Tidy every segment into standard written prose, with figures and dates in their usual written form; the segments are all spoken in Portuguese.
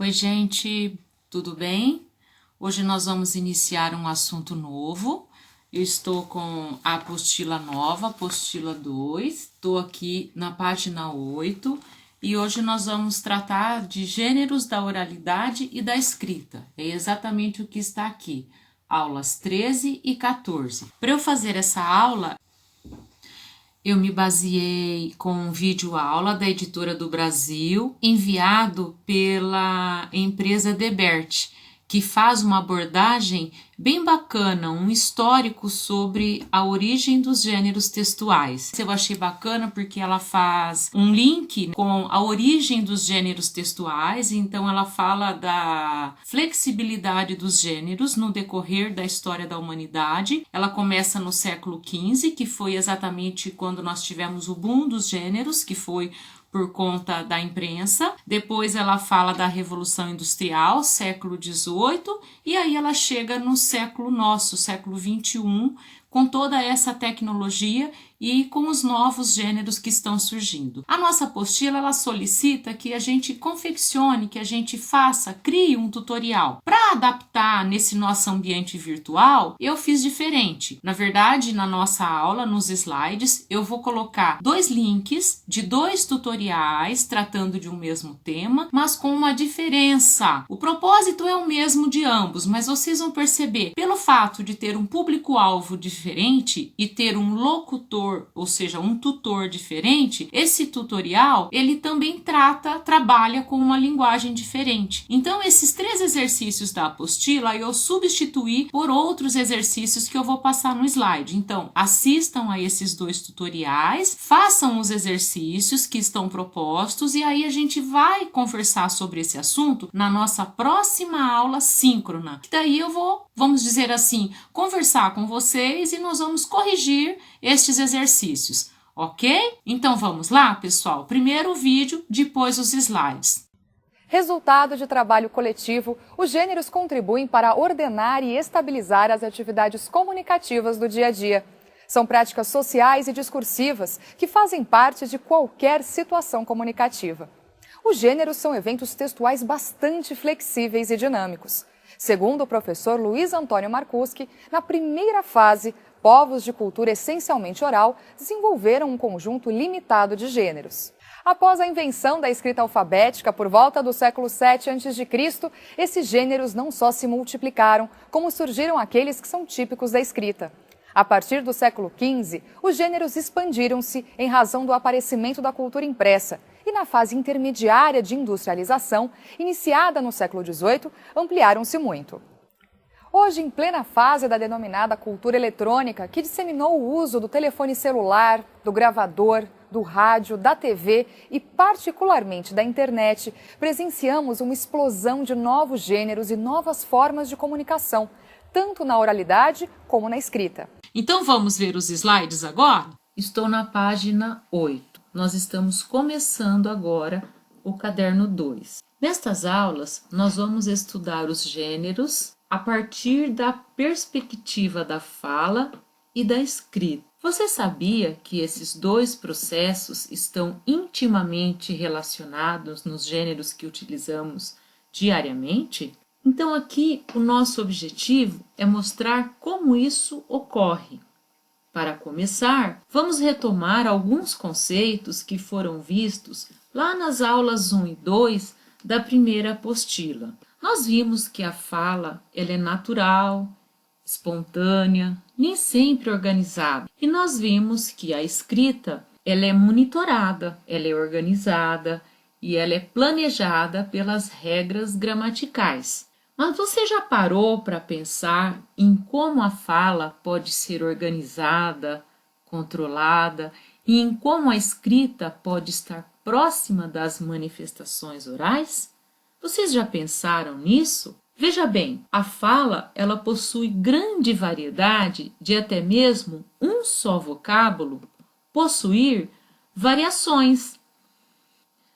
Oi, gente, tudo bem? Hoje nós vamos iniciar um assunto novo. Eu estou com a apostila nova, apostila 2. Estou aqui na página 8 e hoje nós vamos tratar de gêneros da oralidade e da escrita. É exatamente o que está aqui, aulas 13 e 14. Para eu fazer essa aula, eu me baseei com um vídeo aula da Editora do Brasil, enviado pela empresa Debert, que faz uma abordagem bem bacana, um histórico sobre a origem dos gêneros textuais. Eu achei bacana porque ela faz um link com a origem dos gêneros textuais, então ela fala da flexibilidade dos gêneros no decorrer da história da humanidade. Ela começa no século XV, que foi exatamente quando nós tivemos o boom dos gêneros, que foi por conta da imprensa. Depois ela fala da Revolução Industrial, século XVIII, e aí ela chega no século nosso, século XXI, com toda essa tecnologia e com os novos gêneros que estão surgindo. A nossa apostila, ela solicita que a gente confeccione, que a gente faça, crie um tutorial. Para adaptar nesse nosso ambiente virtual, eu fiz diferente. Na verdade, na nossa aula, nos slides, eu vou colocar 2 links de 2 tutoriais tratando de um mesmo tema, mas com uma diferença. O propósito é o mesmo de ambos, mas vocês vão perceber, pelo fato de ter um público-alvo diferente e ter um locutor, ou seja, um tutor diferente, esse tutorial, ele também trabalha com uma linguagem diferente. Então, esses 3 exercícios da apostila, eu substituí por outros exercícios que eu vou passar no slide. Então, assistam a esses 2 tutoriais, façam os exercícios que estão propostos e aí a gente vai conversar sobre esse assunto na nossa próxima aula síncrona. Que daí eu vou, vamos dizer assim, conversar com vocês e nós vamos corrigir estes exercícios, ok? Então vamos lá, pessoal? Primeiro o vídeo, depois os slides. Resultado de trabalho coletivo, os gêneros contribuem para ordenar e estabilizar as atividades comunicativas do dia a dia. São práticas sociais e discursivas que fazem parte de qualquer situação comunicativa. Os gêneros são eventos textuais bastante flexíveis e dinâmicos. Segundo o professor Luiz Antônio Marcuski, na primeira fase, povos de cultura essencialmente oral desenvolveram um conjunto limitado de gêneros. Após a invenção da escrita alfabética por volta do século VII a.C., esses gêneros não só se multiplicaram, como surgiram aqueles que são típicos da escrita. A partir do século XV, os gêneros expandiram-se em razão do aparecimento da cultura impressa e, na fase intermediária de industrialização, iniciada no século XVIII, ampliaram-se muito. Hoje, em plena fase da denominada cultura eletrônica, que disseminou o uso do telefone celular, do gravador, do rádio, da TV e, particularmente, da internet, presenciamos uma explosão de novos gêneros e novas formas de comunicação, tanto na oralidade como na escrita. Então vamos ver os slides agora? Estou na página 8. Nós estamos começando agora o caderno 2. Nestas aulas, nós vamos estudar os gêneros a partir da perspectiva da fala e da escrita. Você sabia que esses 2 processos estão intimamente relacionados nos gêneros que utilizamos diariamente? Então, aqui o nosso objetivo é mostrar como isso ocorre. Para começar, vamos retomar alguns conceitos que foram vistos lá nas aulas 1 e 2 da primeira apostila. Nós vimos que a fala ela é natural, espontânea, nem sempre organizada. E nós vimos que a escrita ela é monitorada, ela é organizada e ela é planejada pelas regras gramaticais. Mas você já parou para pensar em como a fala pode ser organizada, controlada e em como a escrita pode estar próxima das manifestações orais? Vocês já pensaram nisso? Veja bem, a fala ela possui grande variedade de até mesmo um só vocábulo possuir variações,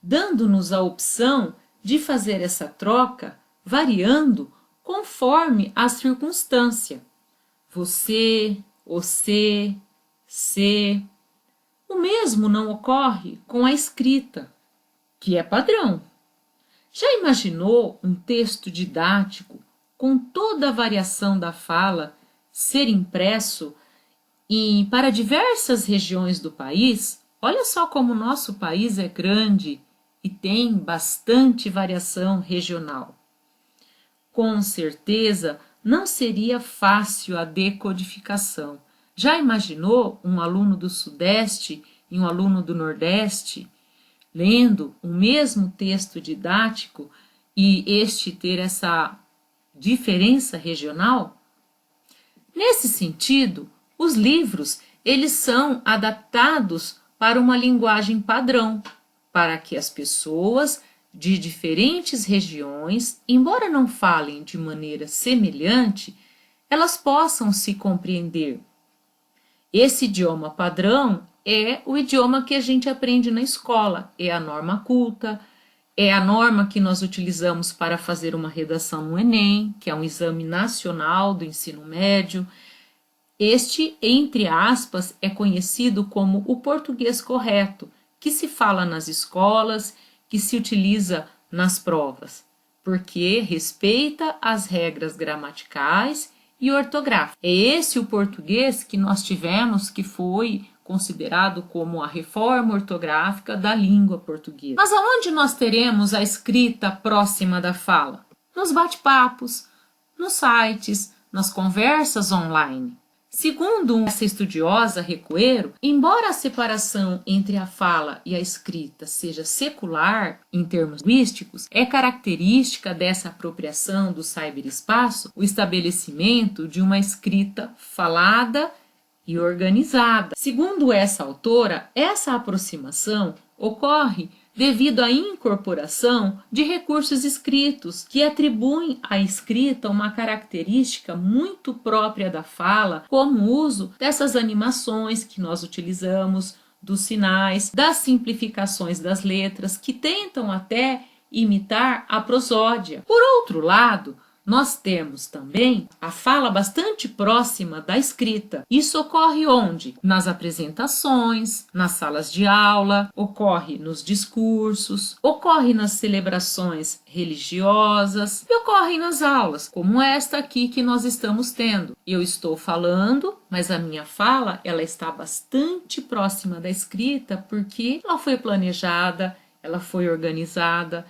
dando-nos a opção de fazer essa troca variando conforme a circunstância. Você, se. O mesmo não ocorre com a escrita, que é padrão. Já imaginou um texto didático com toda a variação da fala ser impresso para diversas regiões do país? Olha só como o nosso país é grande e tem bastante variação regional. Com certeza, não seria fácil a decodificação. Já imaginou um aluno do Sudeste e um aluno do Nordeste lendo o mesmo texto didático e este ter essa diferença regional? Nesse sentido, os livros, eles são adaptados para uma linguagem padrão, para que as pessoas de diferentes regiões, embora não falem de maneira semelhante, elas possam se compreender. Esse idioma padrão é o idioma que a gente aprende na escola, é a norma culta, é a norma que nós utilizamos para fazer uma redação no Enem, que é um exame nacional do ensino médio. Este, entre aspas, é conhecido como o português correto, que se fala nas escolas, que se utiliza nas provas, porque respeita as regras gramaticais e ortográficas. É esse o português que nós tivemos, que foi considerado como a reforma ortográfica da língua portuguesa. Mas aonde nós teremos a escrita próxima da fala? Nos bate-papos, nos sites, nas conversas online. Segundo essa estudiosa Recoeiro, embora a separação entre a fala e a escrita seja secular em termos linguísticos, é característica dessa apropriação do cyberespaço o estabelecimento de uma escrita falada e organizada. Segundo essa autora, essa aproximação ocorre devido à incorporação de recursos escritos que atribuem à escrita uma característica muito própria da fala, como o uso dessas animações que nós utilizamos, dos sinais, das simplificações das letras, que tentam até imitar a prosódia. Por outro lado, nós temos também a fala bastante próxima da escrita. Isso ocorre onde? Nas apresentações, nas salas de aula, ocorre nos discursos, ocorre nas celebrações religiosas e ocorre nas aulas, como esta aqui que nós estamos tendo. Eu estou falando, mas a minha fala ela está bastante próxima da escrita porque ela foi planejada, ela foi organizada,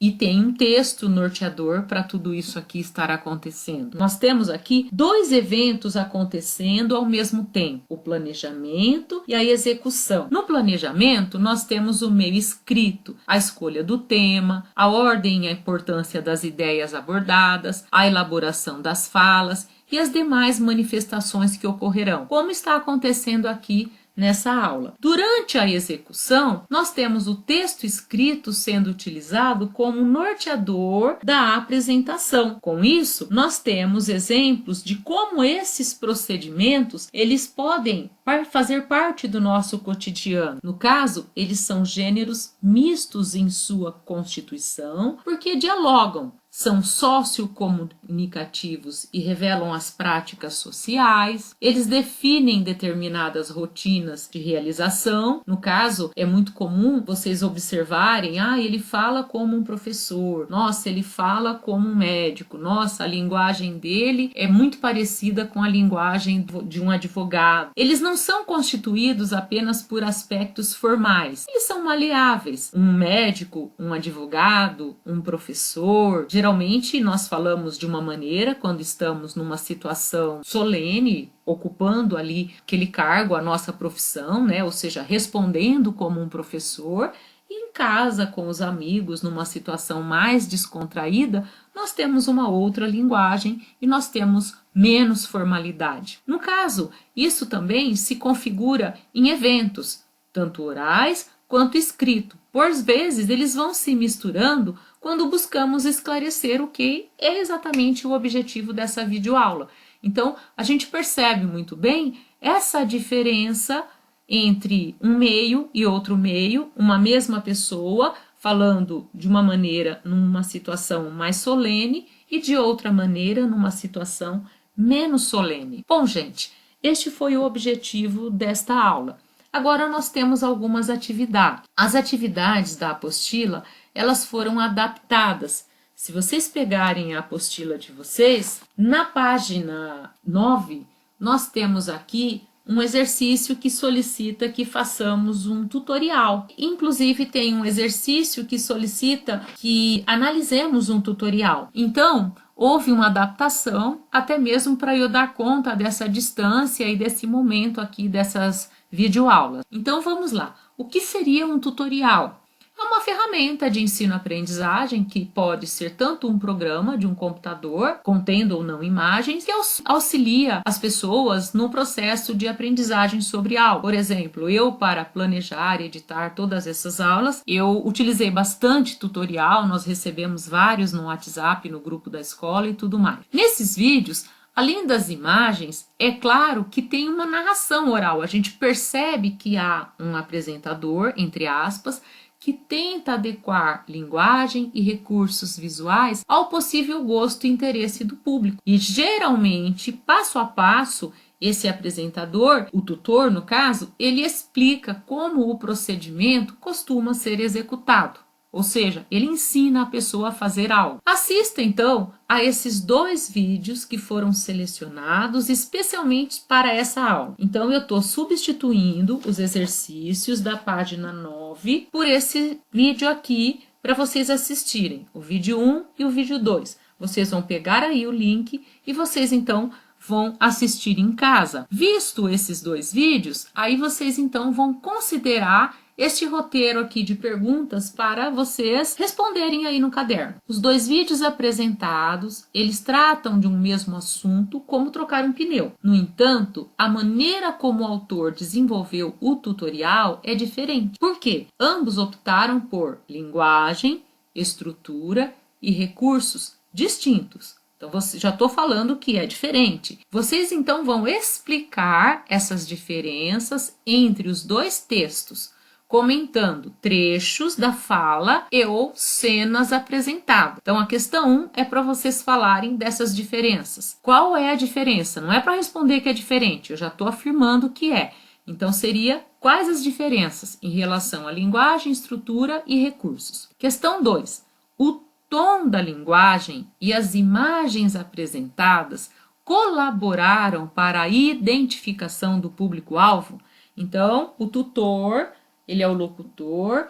e tem um texto norteador para tudo isso aqui estar acontecendo. Nós temos aqui dois eventos acontecendo ao mesmo tempo, o planejamento e a execução. No planejamento, nós temos o meio escrito, a escolha do tema, a ordem e a importância das ideias abordadas, a elaboração das falas e as demais manifestações que ocorrerão, como está acontecendo aqui nessa aula. Durante a execução, nós temos o texto escrito sendo utilizado como norteador da apresentação. Com isso, nós temos exemplos de como esses procedimentos eles podem fazer parte do nosso cotidiano. No caso, eles são gêneros mistos em sua constituição, porque dialogam. São sociocomunicativos e revelam as práticas sociais. Eles definem determinadas rotinas de realização. No caso, é muito comum vocês observarem, ele fala como um professor, nossa, ele fala como um médico, nossa, a linguagem dele é muito parecida com a linguagem de um advogado. Eles não são constituídos apenas por aspectos formais, eles são maleáveis. Um médico, um advogado, um professor, geralmente nós falamos de uma maneira quando estamos numa situação solene, ocupando ali aquele cargo, a nossa profissão, né? Ou seja, respondendo como um professor, e em casa, com os amigos, numa situação mais descontraída, nós temos uma outra linguagem e nós temos menos formalidade. No caso, isso também se configura em eventos, tanto orais quanto escrito. Por vezes, eles vão se misturando quando buscamos esclarecer o que é exatamente o objetivo dessa videoaula. Então, a gente percebe muito bem essa diferença entre um meio e outro meio, uma mesma pessoa falando de uma maneira numa situação mais solene e de outra maneira numa situação menos solene. Bom, gente, este foi o objetivo desta aula. Agora nós temos algumas atividades. As atividades da apostila, elas foram adaptadas. Se vocês pegarem a apostila de vocês, na página 9, nós temos aqui um exercício que solicita que façamos um tutorial. Inclusive, tem um exercício que solicita que analisemos um tutorial. Então, houve uma adaptação, até mesmo para eu dar conta dessa distância e desse momento aqui dessas videoaulas. Então, vamos lá. O que seria um tutorial? É uma ferramenta de ensino-aprendizagem que pode ser tanto um programa de um computador, contendo ou não imagens, que auxilia as pessoas no processo de aprendizagem sobre algo. Por exemplo, eu, para planejar e editar todas essas aulas, eu utilizei bastante tutorial, nós recebemos vários no WhatsApp, no grupo da escola e tudo mais. Nesses vídeos, além das imagens, é claro que tem uma narração oral. A gente percebe que há um apresentador, entre aspas, que tenta adequar linguagem e recursos visuais ao possível gosto e interesse do público. E geralmente, passo a passo, esse apresentador, o tutor no caso, ele explica como o procedimento costuma ser executado. Ou seja, ele ensina a pessoa a fazer algo. Assista então a esses 2 vídeos que foram selecionados especialmente para essa aula. Então eu estou substituindo os exercícios da página 9 por esse vídeo aqui para vocês assistirem, o vídeo 1 e o vídeo 2. Vocês vão pegar aí o link e vocês então vão assistir em casa. Visto esses 2 vídeos, aí vocês então vão considerar este roteiro aqui de perguntas para vocês responderem aí no caderno. Os 2 vídeos apresentados, eles tratam de um mesmo assunto, como trocar um pneu. No entanto, a maneira como o autor desenvolveu o tutorial é diferente. Por quê? Ambos optaram por linguagem, estrutura e recursos distintos. Então, já estou falando que é diferente. Vocês, então, vão explicar essas diferenças entre os 2 textos, comentando trechos da fala e ou cenas apresentadas. Então, a questão 1 é para vocês falarem dessas diferenças. Qual é a diferença? Não é para responder que é diferente, eu já estou afirmando que é. Então, seria quais as diferenças em relação à linguagem, estrutura e recursos. Questão 2. O tom da linguagem e as imagens apresentadas colaboraram para a identificação do público-alvo? Então, o tutor, ele é o locutor,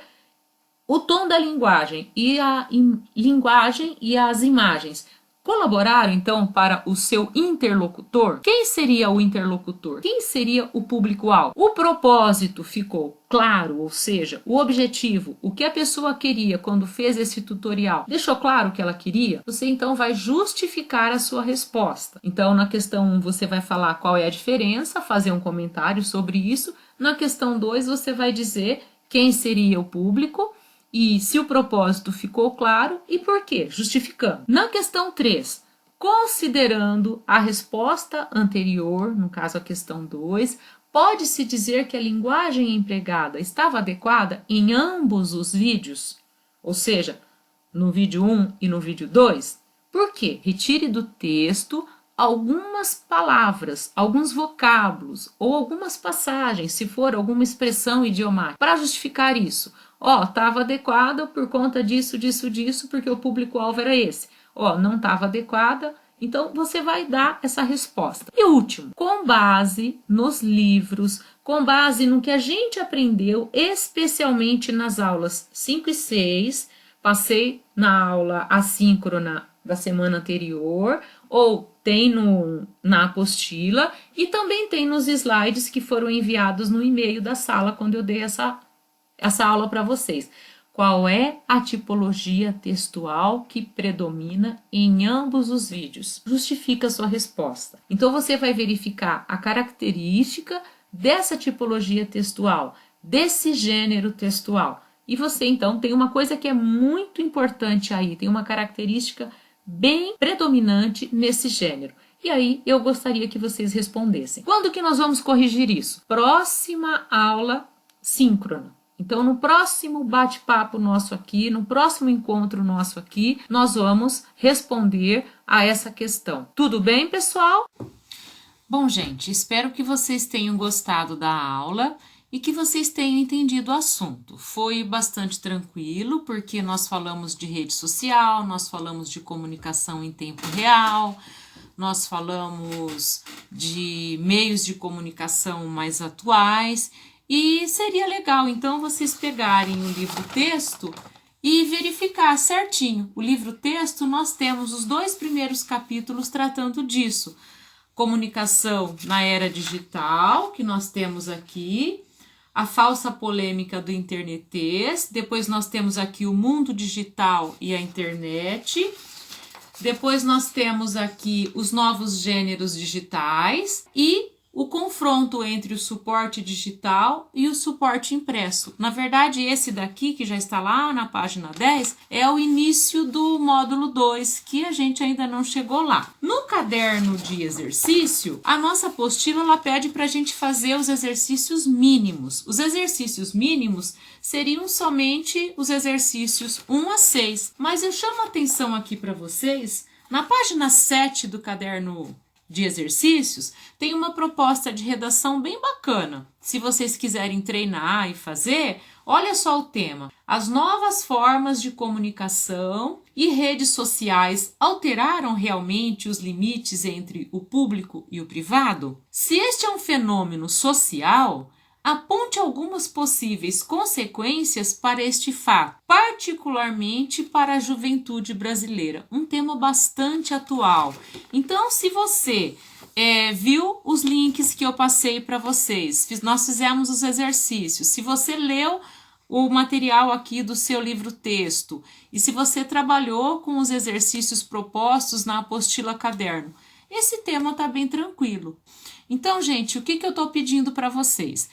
o tom da linguagem e as imagens colaboraram, então, para o seu interlocutor? Quem seria o interlocutor? Quem seria o público-alvo? O propósito ficou claro, ou seja, o objetivo, o que a pessoa queria quando fez esse tutorial, deixou claro o que ela queria? Você, então, vai justificar a sua resposta. Então, na questão 1, você vai falar qual é a diferença, fazer um comentário sobre isso. Na questão 2, você vai dizer quem seria o público e se o propósito ficou claro e por quê, justificando. Na questão 3, considerando a resposta anterior, no caso a questão 2, pode-se dizer que a linguagem empregada estava adequada em ambos os vídeos? Ou seja, no vídeo 1 e no vídeo 2? Por quê? Retire do texto algumas palavras, alguns vocábulos ou algumas passagens, se for alguma expressão idiomática, para justificar isso. Estava adequada por conta disso, porque o público-alvo era esse. Não estava adequada, então você vai dar essa resposta. E último, com base nos livros, com base no que a gente aprendeu, especialmente nas aulas 5 e 6, passei na aula assíncrona da semana anterior, ou tem na apostila, e também tem nos slides que foram enviados no e-mail da sala, quando eu dei essa aula para vocês. Qual é a tipologia textual que predomina em ambos os vídeos? Justifica a sua resposta. Então, você vai verificar a característica dessa tipologia textual, desse gênero textual. E você, então, tem uma coisa que é muito importante aí, tem uma característica bem predominante nesse gênero. E aí, eu gostaria que vocês respondessem. Quando que nós vamos corrigir isso? Próxima aula síncrona. Então, no próximo bate-papo nosso aqui, no próximo encontro nosso aqui, nós vamos responder a essa questão. Tudo bem, pessoal? Bom, gente, espero que vocês tenham gostado da aula e que vocês tenham entendido o assunto. Foi bastante tranquilo, porque nós falamos de rede social, nós falamos de comunicação em tempo real, nós falamos de meios de comunicação mais atuais, e seria legal, então, vocês pegarem o livro-texto e verificar certinho. O livro-texto, nós temos os 2 primeiros capítulos tratando disso. Comunicação na era digital, que nós temos aqui, a falsa polêmica do internetês, depois nós temos aqui o mundo digital e a internet, depois nós temos aqui os novos gêneros digitais e o confronto entre o suporte digital e o suporte impresso. Na verdade, esse daqui, que já está lá na página 10, é o início do módulo 2, que a gente ainda não chegou lá. No caderno de exercício, a nossa apostila ela pede para a gente fazer os exercícios mínimos. Os exercícios mínimos seriam somente os exercícios 1 a 6. Mas eu chamo a atenção aqui para vocês, na página 7 do caderno de exercícios, tem uma proposta de redação bem bacana. Se vocês quiserem treinar e fazer, olha só o tema. As novas formas de comunicação e redes sociais alteraram realmente os limites entre o público e o privado? Se este é um fenômeno social, aponte algumas possíveis consequências para este fato, particularmente para a juventude brasileira. Um tema bastante atual. Então, se você viu os links que eu passei para vocês, nós fizemos os exercícios, se você leu o material aqui do seu livro-texto e se você trabalhou com os exercícios propostos na apostila caderno, esse tema está bem tranquilo. Então, gente, o que eu estou pedindo para vocês?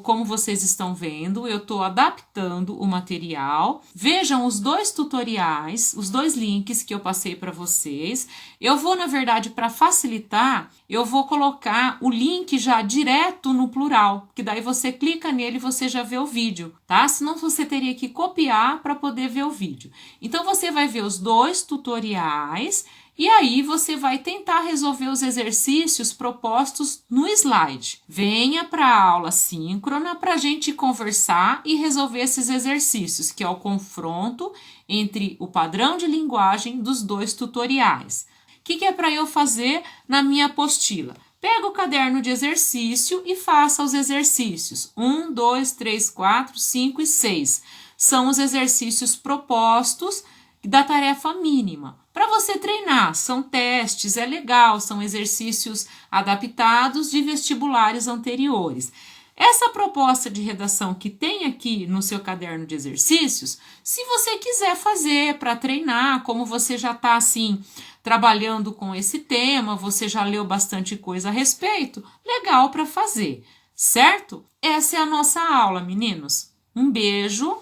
Como vocês estão vendo, eu estou adaptando o material. Vejam os 2 tutoriais, os 2 links que eu passei para vocês. Eu vou, na verdade, para facilitar, eu vou colocar o link já direto no plural, que daí você clica nele e você já vê o vídeo, tá? Senão você teria que copiar para poder ver o vídeo. Então, você vai ver os 2 tutoriais. E aí você vai tentar resolver os exercícios propostos no slide. Venha para a aula síncrona para a gente conversar e resolver esses exercícios, que é o confronto entre o padrão de linguagem dos 2 tutoriais. O que é para eu fazer na minha apostila? Pega o caderno de exercício e faça os exercícios. 1, 2, 3, 4, 5 e 6. São os exercícios propostos da tarefa mínima. Para você treinar, são testes, é legal, são exercícios adaptados de vestibulares anteriores. Essa proposta de redação que tem aqui no seu caderno de exercícios, se você quiser fazer para treinar, como você já está assim trabalhando com esse tema, você já leu bastante coisa a respeito, legal para fazer, certo? Essa é a nossa aula, meninos. Um beijo,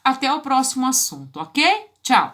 até o próximo assunto, ok? Tchau!